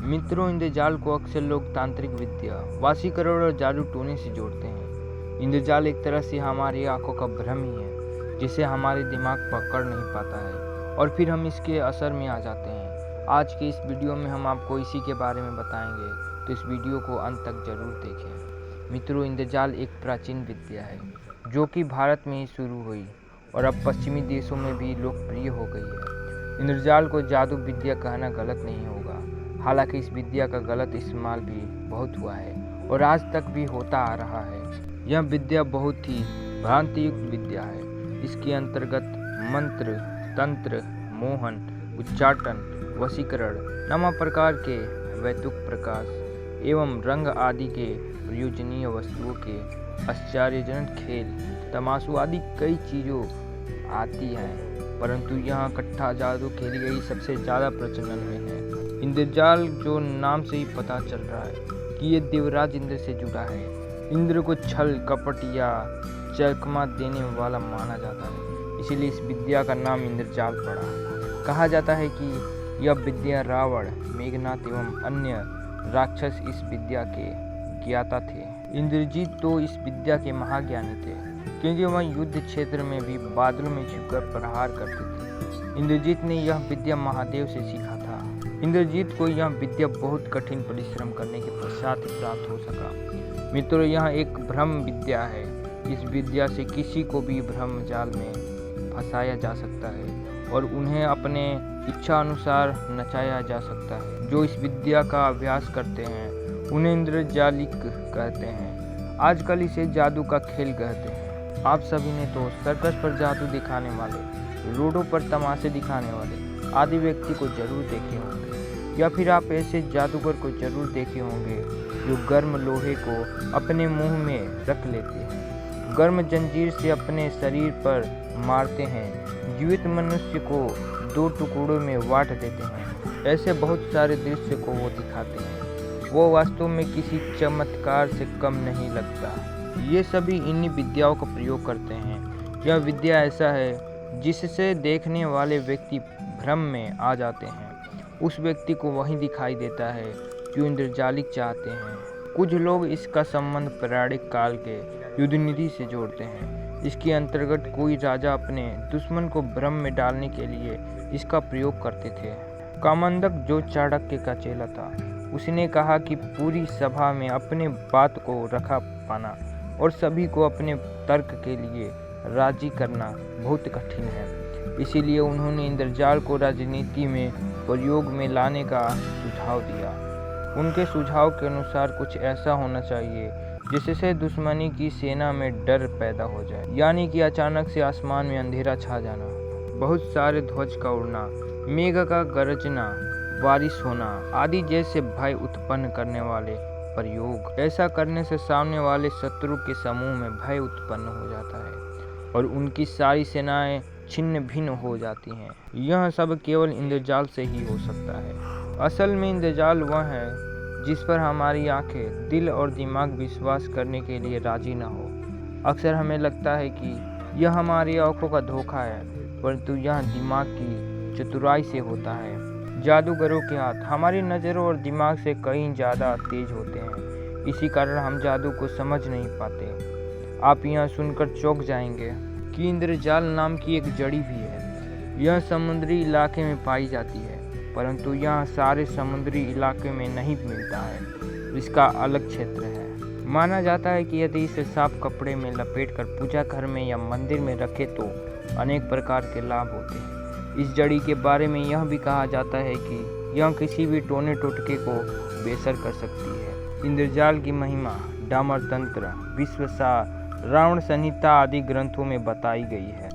मित्रों, इंद्रजाल को अक्सर लोग तांत्रिक विद्या, वशीकरण और जादू टोने से जोड़ते हैं। इंद्रजाल एक तरह से हमारी आंखों का भ्रम ही है, जिसे हमारे दिमाग पकड़ नहीं पाता है और फिर हम इसके असर में आ जाते हैं। आज के इस वीडियो में हम आपको इसी के बारे में बताएंगे, तो इस वीडियो को अंत तक जरूर देखें। मित्रों, इंद्रजाल एक प्राचीन विद्या है जो कि भारत में ही शुरू हुई और अब पश्चिमी देशों में भी लोकप्रिय हो गई है। इंद्रजाल को जादू विद्या कहना गलत नहीं होगा, हालांकि इस विद्या का गलत इस्तेमाल भी बहुत हुआ है और आज तक भी होता आ रहा है। यह विद्या बहुत ही भ्रांतियुक्त विद्या है। इसके अंतर्गत मंत्र, तंत्र, मोहन, उच्चाटन, वशीकरण, नाना प्रकार के वैतुक प्रकाश एवं रंग आदि के प्रयोजनीय वस्तुओं के आश्चर्यजनक खेल, तमाशु आदि कई चीज़ों आती हैं, परंतु यहाँ कट्ठा जादू के लिए ही सबसे ज़्यादा प्रचलन में है। इंद्रजाल जो नाम से ही पता चल रहा है कि ये देवराज इंद्र से जुड़ा है। इंद्र को छल, कपट या चकमा देने वाला माना जाता है, इसीलिए इस विद्या का नाम इंद्रजाल पड़ा। कहा जाता है कि यह विद्या रावण, मेघनाथ एवं अन्य राक्षस इस विद्या के ज्ञाता थे। इंद्रजीत तो इस विद्या के महाज्ञानी थे, क्योंकि वह युद्ध क्षेत्र में भी बादलों में छिपकर प्रहार करते थे। इंद्रजीत ने यह विद्या महादेव से सीखा था। इंद्रजीत को यह विद्या बहुत कठिन परिश्रम करने के पश्चात ही प्राप्त हो सका। मित्रों, यह एक भ्रम विद्या है। इस विद्या से किसी को भी भ्रम जाल में फंसाया जा सकता है और उन्हें अपने इच्छा अनुसार नचाया जा सकता है। जो इस विद्या का अभ्यास करते हैं उन्हें इंद्रजालिक कहते हैं। आजकल इसे जादू का खेल कहते हैं। आप सभी ने तो सर्कस पर जादू दिखाने वाले, रोडों पर तमाशे दिखाने वाले आदि व्यक्ति को जरूर देखे होंगे, या फिर आप ऐसे जादूगर को जरूर देखे होंगे जो गर्म लोहे को अपने मुंह में रख लेते हैं, गर्म जंजीर से अपने शरीर पर मारते हैं, जीवित मनुष्य को दो टुकड़ों में बांट देते हैं। ऐसे बहुत सारे दृश्य को वो दिखाते हैं। वो वास्तव में किसी चमत्कार से कम नहीं लगता। ये सभी इन्हीं विद्याओं का प्रयोग करते हैं। यह विद्या ऐसा है जिससे देखने वाले व्यक्ति भ्रम में आ जाते हैं। उस व्यक्ति को वही दिखाई देता है जो इंद्रजालिक चाहते हैं। कुछ लोग इसका संबंध पौराणिक काल के युद्ध नीति से जोड़ते हैं। इसके अंतर्गत कोई राजा अपने दुश्मन को भ्रम में डालने के लिए इसका प्रयोग करते थे। कामंदक, जो चाणक्य का चेला था, उसने कहा कि पूरी सभा में अपने बात को रखा पाना और सभी को अपने तर्क के लिए राजी करना बहुत कठिन है। इसीलिए उन्होंने इंद्रजाल को राजनीति में प्रयोग में लाने का सुझाव दिया। उनके सुझाव के अनुसार कुछ ऐसा होना चाहिए जिससे दुश्मनी की सेना में डर पैदा हो जाए, यानी कि अचानक से आसमान में अंधेरा छा जाना, बहुत सारे ध्वज का उड़ना, मेघ का गरजना, बारिश होना आदि जैसे भय उत्पन्न करने वाले प्रयोग। ऐसा करने से सामने वाले शत्रु के समूह में भय उत्पन्न हो जाता है और उनकी सारी सेनाएं छिन्न भिन्न हो जाती हैं। यह सब केवल इंद्रजाल से ही हो सकता है। असल में इंद्रजाल वह है जिस पर हमारी आंखें, दिल और दिमाग विश्वास करने के लिए राजी न हो। अक्सर हमें लगता है कि यह हमारी आंखों का धोखा है, परंतु यह दिमाग की चतुराई से होता है। जादूगरों के हाथ हमारी नज़रों और दिमाग से कहीं ज़्यादा तेज होते हैं, इसी कारण हम जादू को समझ नहीं पाते। आप यह सुनकर चौंक जाएंगे कि इंद्रजाल नाम की एक जड़ी भी है। यह समुद्री इलाके में पाई जाती है, परंतु यह सारे समुद्री इलाके में नहीं मिलता है। इसका अलग क्षेत्र है। माना जाता है कि यदि इसे साफ कपड़े में लपेटकर पूजा घर में या मंदिर में रखे तो अनेक प्रकार के लाभ होते हैं। इस जड़ी के बारे में यह भी कहा जाता है कि यह किसी भी टोने टोटके को बेसर कर सकती है। इंद्रजाल की महिमा डामर तंत्र, विश्वसार, रावण संहिता आदि ग्रंथों में बताई गई है।